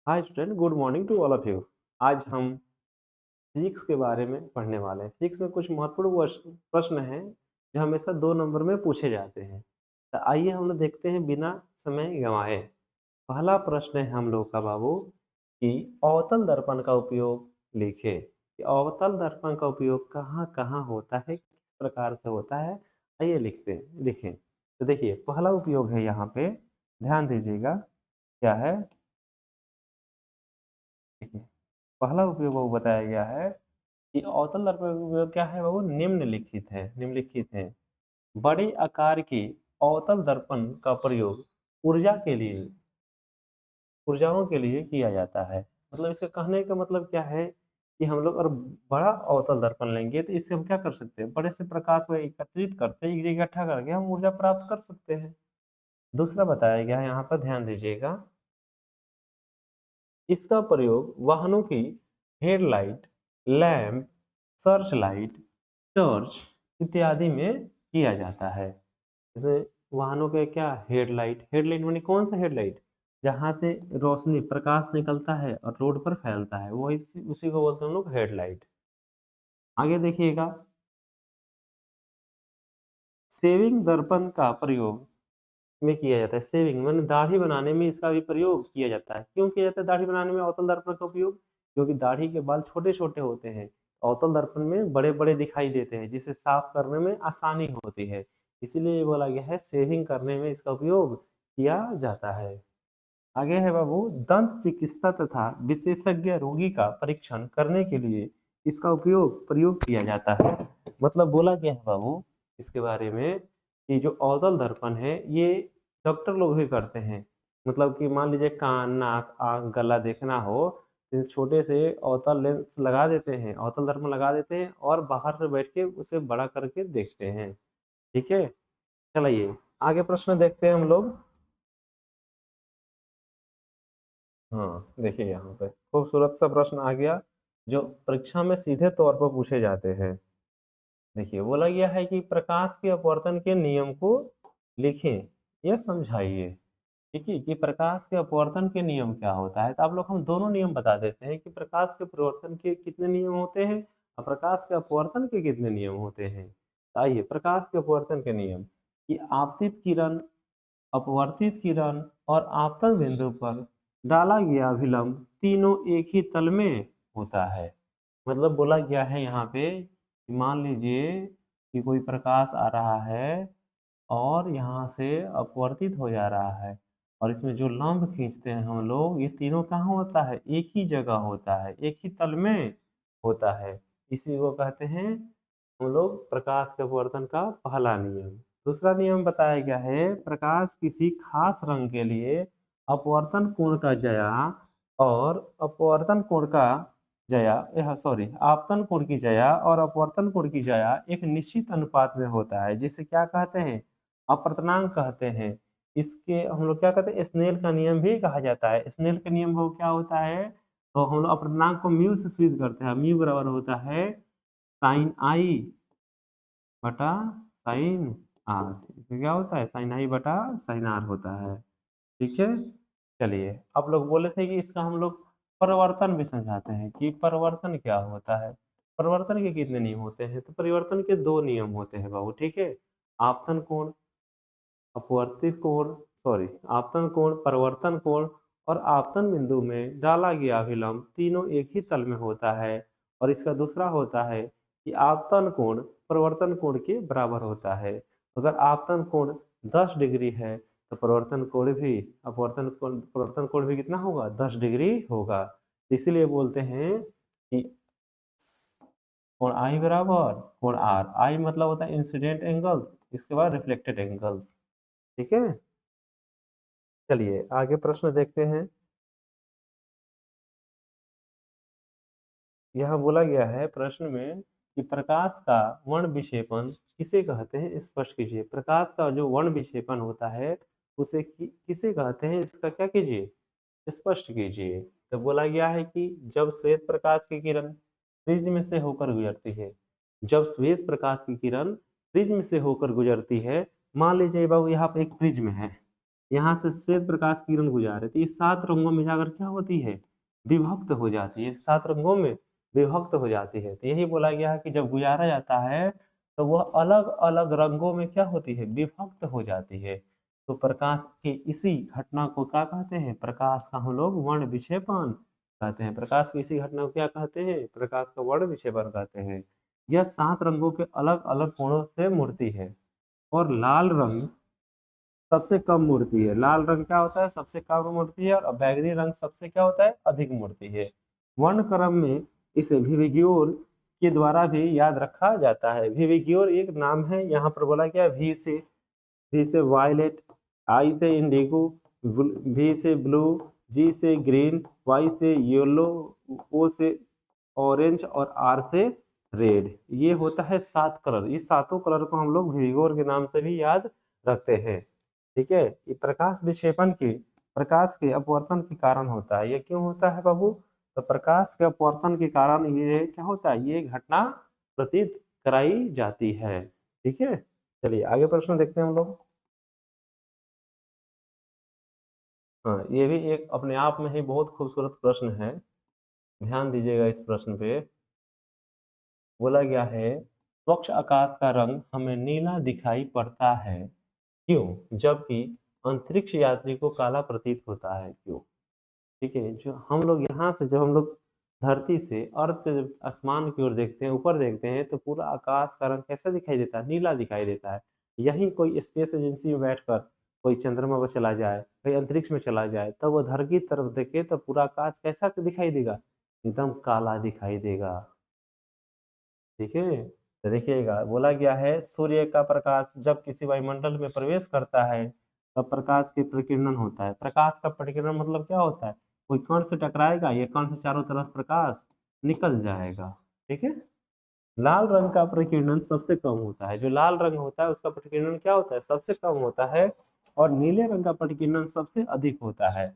Hi student, good morning to all of you. आज हम physics के बारे में पढ़ने वाले हैं। फिजिक्स में कुछ महत्वपूर्ण प्रश्न हैं जो हमेशा 2 नंबर में पूछे जाते हैं। तो आइए हम लोग देखते हैं बिना समय गंवाए। पहला प्रश्न है हम लोग का बाबू कि अवतल दर्पण का उपयोग लिखे कि अवतल दर्पण का उपयोग कहाँ कहाँ होता है, किस प्रकार से होता है। आइए लिखें। तो देखिए, पहला उपयोग है यहाँ पे, ध्यान दीजिएगा क्या है। देखिए, पहला उपयोग वो बताया गया है कि अवतल दर्पण का उपयोग क्या है, वो निम्नलिखित है। बड़े आकार के अवतल दर्पण का प्रयोग ऊर्जा के लिए ऊर्जाओं के लिए किया जाता है। मतलब इसके कहने का मतलब क्या है कि हम लोग अगर बड़ा अवतल दर्पण लेंगे तो इससे हम क्या कर सकते हैं, बड़े से प्रकाश को एकत्रित करते एक जगह इकट्ठा करके हम ऊर्जा प्राप्त कर सकते हैं। दूसरा बताया गया है, यहाँ पर ध्यान दीजिएगा, इसका प्रयोग वाहनों की headlight, lamp, search light, torch इत्यादि में किया जाता है। जैसे वाहनों के क्या, हेडलाइट, हेडलाइट माने कौन सा हेडलाइट, जहाँ से रोशनी प्रकाश निकलता है और रोड पर फैलता है, वो उसी को बोलते हैं हम लोग हेडलाइट। आगे देखिएगा, सेविंग दर्पण का प्रयोग में किया जाता है। सेविंग माने दाढ़ी बनाने में इसका भी प्रयोग किया जाता है। क्यों किया जाता है दाढ़ी बनाने में अवतल दर्पण का उपयोग? क्योंकि दाढ़ी के बाल छोटे छोटे होते हैं, अवतल दर्पण में बड़े बड़े दिखाई देते हैं, जिसे साफ करने में आसानी होती है। इसीलिए ये बोला गया है सेविंग करने में इसका उपयोग किया जाता है। आगे है बाबू, दंत चिकित्सा तथा विशेषज्ञ रोगी का परीक्षण करने के लिए इसका प्रयोग किया जाता है। मतलब बोला गया है बाबू इसके बारे में कि जो अवतल दर्पण है ये डॉक्टर लोग भी करते हैं। मतलब कि मान लीजिए कान, नाक, आँख, गला देखना हो तो छोटे से अवतल लेंस लगा देते हैं, अवतल दर्पण लगा देते हैं और बाहर से बैठ के उसे बड़ा करके देखते हैं। ठीक है, चलिए आगे प्रश्न देखते हैं हम लोग। हाँ देखिए, यहाँ पे खूबसूरत सा प्रश्न आ गया जो परीक्षा में सीधे तौर पर पूछे जाते हैं। देखिए, बोला गया है कि प्रकाश के अपवर्तन के नियम को लिखें या समझाइए। ठीक है, कि प्रकाश के अपवर्तन के नियम क्या होता है। तो आप लोग हम दोनों नियम बता देते हैं कि प्रकाश के परिवर्तन के कितने नियम होते हैं और प्रकाश के अपवर्तन के कितने नियम होते हैं। तो आइए, प्रकाश के अपवर्तन के नियम कि आपतित किरण, अपवर्तित किरण और आपतन बिंदु पर डाला गया अभिलंब तीनों एक ही तल में होता है। मतलब बोला गया है यहाँ पे कि मान लीजिए कि कोई प्रकाश आ रहा है और यहाँ से अपवर्तित हो जा रहा है और इसमें जो लंब खींचते हैं हम लोग, ये तीनों कहाँ होता है, एक ही जगह होता है, एक ही तल में होता है। इसी को कहते हैं हम लोग प्रकाश के अपवर्तन का पहला नियम। दूसरा नियम बताया गया है, प्रकाश किसी खास रंग के लिए अपवर्तन कोण का जया और अपवर्तन कोण का जया यह सॉरी आपतन कोण की जया और अपवर्तन कोण की जया एक निश्चित अनुपात में होता है, जिसे क्या कहते हैं, अपवर्तनांक कहते हैं। इसके हम लोग क्या कहते हैं, स्नेल का नियम भी कहा जाता है। स्नेल का नियम वो क्या होता है, तो हम लोग अपवर्तनांक को म्यू से सिद्ध करते हैं। म्यू बराबर होता है साइन आई बटा साइन आर। इसमें क्या होता है, साइन आई बटा साइन आर होता है। ठीक है, चलिए आप लोग बोले थे कि इसका हम लोग परिवर्तन भी समझाते हैं कि परिवर्तन क्या होता है। परिवर्तन के कितने नियम होते हैं, तो परिवर्तन के 2 नियम होते हैं बाबू। ठीक है, आपतन कोण, अपवर्तित कोण, सॉरी आपतन कोण, परिवर्तन कोण और आपतन बिंदु में डाला गया अभिलंब तीनों एक ही तल में होता है। और इसका दूसरा होता है कि आपतन कोण परिवर्तन कोण के बराबर होता है। अगर आपतन कोण 10 डिग्री है तो परिवर्तन कोण भी कितना होगा, 10 डिग्री होगा। इसीलिए बोलते हैं कि कोण आई बराबर कोण आर। आई मतलब होता है इंसिडेंट एंगल, इसके बाद रिफ्लेक्टेड एंगल। ठीक है, चलिए आगे प्रश्न देखते हैं। यहाँ बोला गया है प्रश्न में कि प्रकाश का वर्ण विक्षेपण किसे कहते हैं, स्पष्ट कीजिए। प्रकाश का जो वर्ण विक्षेपण होता है उसे किसे कहते हैं, इसका क्या कीजिए, स्पष्ट कीजिए। तो बोला गया है कि जब श्वेत प्रकाश की किरण प्रिज्म से होकर गुजरती है, जब श्वेत प्रकाश की किरण प्रिज्म से होकर गुजरती है, मान लीजिए बाबू यहाँ पे एक प्रिज्म है, यहाँ से श्वेत प्रकाश किरण गुजर रही है, तो ये 7 रंगों में जाकर क्या होती है, विभक्त हो जाती है, 7 रंगों में विभक्त हो जाती है। तो यही बोला गया है कि जब गुजारा जाता है तो वह अलग अलग रंगों में क्या होती है, विभक्त हो जाती है। तो प्रकाश के इसी घटना को क्या कहते हैं, प्रकाश का हम लोग वर्ण विक्षेपण कहते हैं। प्रकाश की इसी घटना को क्या कहते हैं, प्रकाश का वर्ण विक्षेपण कहते हैं। यह 7 रंगों के अलग अलग कोणों से मूर्ति है। और लाल रंग सबसे कम मूर्ति है। लाल रंग क्या होता है, सबसे कम मूर्ति है, और बैगनी रंग सबसे क्या होता है, अधिक मूर्ति है। वर्ण क्रम में इसे विविग्योर के द्वारा भी याद रखा जाता है। विविग्योर एक नाम है, यहाँ पर बोला गया वी से वायलेट, आई से इंडिगो, वी से ब्लू, जी से ग्रीन, वाई से येलो, ओ से ऑरेंज और आर से रेड। ये होता है 7 कलर। ये सातों कलर को हम लोग विविगोर के नाम से भी याद रखते हैं। ठीक है, ये प्रकाश विक्षेपण की प्रकाश के अपवर्तन के कारण होता है। ये क्यों होता है बाबू, तो प्रकाश के अपवर्तन के कारण ये क्या होता है, ये घटना प्रतीत कराई जाती है। ठीक है, चलिए आगे प्रश्न देखते हैं हम लोग। हाँ, ये भी एक अपने आप में ही बहुत खूबसूरत प्रश्न है, ध्यान दीजिएगा इस प्रश्न पे। बोला गया है, स्वच्छ आकाश का रंग हमें नीला दिखाई पड़ता है, क्यों, जबकि अंतरिक्ष यात्री को काला प्रतीत होता है, क्यों। ठीक है, जो हम लोग यहाँ से, जब हम लोग धरती से, अर्थ से जब आसमान की ओर देखते हैं, ऊपर देखते हैं, तो पूरा आकाश का रंग कैसा दिखाई देता है, नीला दिखाई देता है। यही कोई स्पेस एजेंसी में बैठकर कोई चंद्रमा पर चला जाए, कोई अंतरिक्ष में चला जाए, तब वो धरती की तरफ देखे तो पूरा आकाश कैसा दिखाई देगा, एकदम काला दिखाई देगा। ठीक है, तो देखिएगा, बोला गया है, सूर्य का प्रकाश जब किसी वायुमंडल में प्रवेश करता है तब प्रकाश के प्रकीर्णन होता है। प्रकाश का प्रकीर्णन मतलब क्या होता है, कोई कण से टकराएगा, ये कण से चारों तरफ प्रकाश निकल जाएगा। ठीक है, लाल रंग का प्रकीर्णन सबसे कम होता है। जो लाल रंग होता है उसका प्रकीर्णन क्या होता है, सबसे कम होता है। और नीले रंग का प्रकीर्णन सबसे अधिक होता है।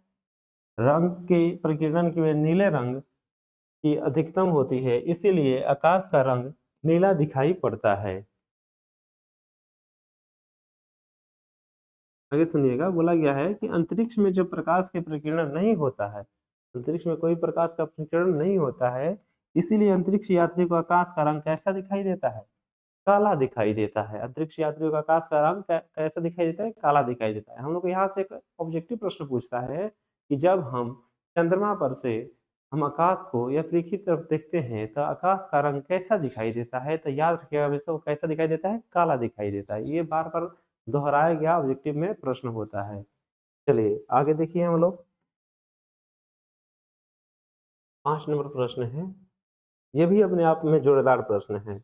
रंग के प्रकीर्णन की वजह नीले रंग की अधिकतम होती है, इसीलिए आकाश का रंग नीला दिखाई पड़ता है। आगे सुनिएगा, बोला गया है कि अंतरिक्ष में जब प्रकाश के प्रकीर्णन नहीं होता है, अंतरिक्ष में कोई प्रकाश का प्रकीर्णन नहीं होता है, इसीलिए अंतरिक्ष यात्री को आकाश का रंग कैसा दिखाई देता है, काला दिखाई देता है। अंतरिक्ष यात्रियों का आकाश का रंग कैसा दिखाई देता है, काला दिखाई देता है। हम लोग यहाँ से एक ऑब्जेक्टिव प्रश्न पूछता है कि जब हम चंद्रमा पर से हम आकाश को या पृथ्वी की तरफ देखते हैं तो आकाश का रंग कैसा दिखाई देता है, तो याद रखिएगा हमेशा वो कैसा दिखाई देता है, काला दिखाई देता है। ये बार बार दोहराया गया ऑब्जेक्टिव में प्रश्न होता है। चलिए आगे देखिए हम लोग, 5 नंबर प्रश्न है। ये भी अपने आप में जोरदार प्रश्न है।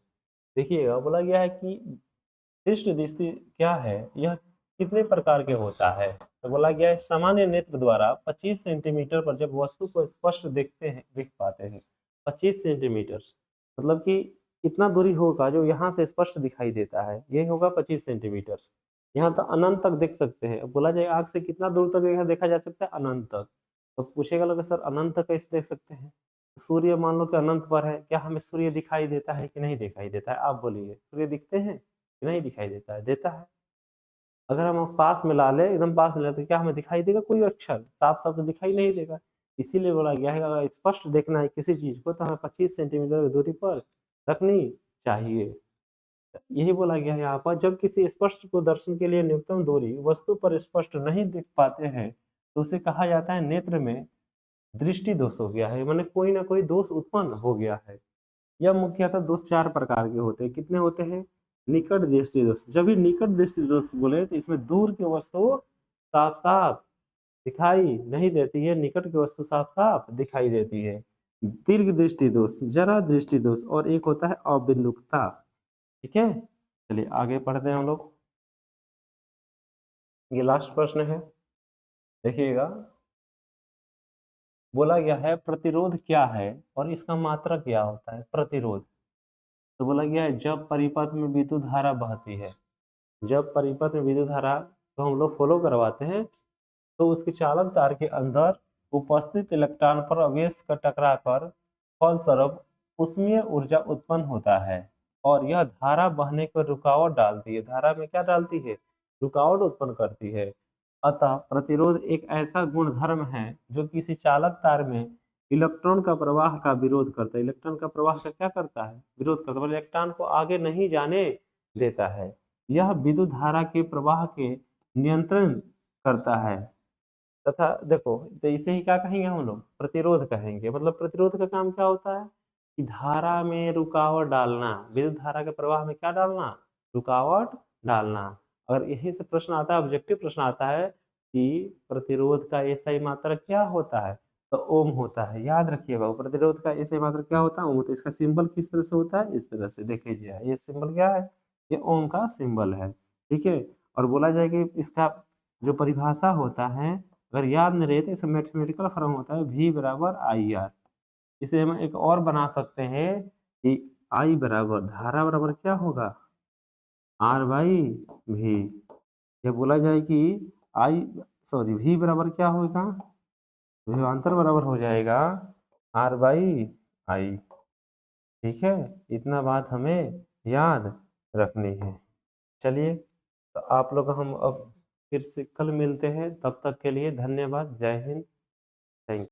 देखिएगा, बोला गया है कि दृष्टि दृष्टि क्या है, यह कितने प्रकार के होता है। तो बोला गया है, सामान्य नेत्र द्वारा 25 सेंटीमीटर पर जब वस्तु को स्पष्ट देखते हैं, देख पाते हैं। 25 सेंटीमीटर मतलब कि इतना दूरी होगा जो यहाँ से स्पष्ट दिखाई देता है, ये होगा 25 सेंटीमीटर। यहाँ तो अनंत तक देख सकते हैं। अब बोला जाए आग से कितना दूर तक देखा जा सकता है, अनंत तक। तो पूछेगा लोग सर अनंत तक कैसे देख सकते हैं, सूर्य मान लो कि अनंत पर है, क्या हमें सूर्य दिखाई देता है कि नहीं दिखाई देता है, आप बोलिए, सूर्य दिखते हैं कि नहीं दिखाई देता है, देता है। अगर हम पास में ला ले, एकदम पास में ले, तो क्या हमें दिखाई देगा, कोई अक्षर साफ साफ तो दिखाई नहीं देगा। इसीलिए बोला गया है अगर स्पष्ट देखना है किसी चीज को तो हमें 25 सेंटीमीटर की दूरी पर रखनी चाहिए। यही बोला गया है यहाँ पर, जब किसी स्पष्ट को दर्शन के लिए न्यूनतम दूरी वस्तु पर स्पष्ट नहीं दिख पाते हैं तो उसे कहा जाता है नेत्र में दृष्टि दोष हो गया है, माने कोई ना कोई दोष उत्पन्न हो गया है। यह मुख्यतः दोष 4 प्रकार के होते हैं। कितने होते हैं, निकट दृष्टि दोष। जब भी निकट दृष्टि दोष बोले तो इसमें दूर की वस्तु साफ साफ दिखाई नहीं देती है, निकट की वस्तु साफ साफ दिखाई देती है। दीर्घ दृष्टि दोष, जरा दृष्टि दोष, और एक होता है अबिंदुकता। ठीक है, चलिए आगे पढ़ते हैं हम लोग। ये लास्ट प्रश्न है, देखिएगा। बोला गया है प्रतिरोध क्या है और इसका मात्रक क्या होता है। प्रतिरोध, तो बोला गया है जब परिपथ में विद्युत धारा बहती है, जब परिपथ में विद्युत धारा को हम लोग फॉलो करवाते हैं तो उसके चालक तार के अंदर उपस्थित इलेक्ट्रॉन पर आवेश का टकराकर फलस्वरूप उष्मीय ऊर्जा उत्पन्न होता है और यह धारा बहने को रुकावट डालती है। धारा में क्या डालती है, रुकावट उत्पन्न करती है। अतः प्रतिरोध एक ऐसा गुणधर्म है जो किसी चालक तार में इलेक्ट्रॉन का प्रवाह का विरोध करता है। इलेक्ट्रॉन का प्रवाह का क्या करता है? विरोध करता है, इलेक्ट्रॉन को आगे नहीं जाने देता है। यह विद्युत धारा के प्रवाह के नियंत्रण करता है तथा देखो, तो इसे ही क्या कहेंगे हम लोग? प्रतिरोध कहेंगे। मतलब प्रतिरोध का काम क्या होता है कि धारा में रुकावट डालना, विद्युत धारा के प्रवाह में क्या डालना? रुकावट डालना। अगर यही से प्रश्न आता है, ऑब्जेक्टिव प्रश्न आता है कि प्रतिरोध का एसआई मात्रक क्या होता है, तो ओम होता है। याद रखिएगा, प्रतिरोध का एसआई मात्रक क्या होता है? ओम होता है। इसका सिंबल किस तरह से होता है? इस तरह से देख लीजिए, ये सिंबल क्या है? ये ओम का सिंबल है। ठीक है। और बोला जाए कि इसका जो परिभाषा होता है, अगर याद नहीं रहे तो इसका मैथमेटिकल फॉर्म होता है V बराबर आई आर। इसे हम एक और बना सकते हैं कि I बराबर धारा बराबर क्या होगा? R by V। ये बोला जाए कि V बराबर क्या होगा? विभवांतर बराबर हो जाएगा R बाई आई। ठीक है, इतना बात हमें याद रखनी है। चलिए, तो आप लोग हम अब फिर से कल मिलते हैं। तब तक के लिए धन्यवाद। जय हिंद। थैंक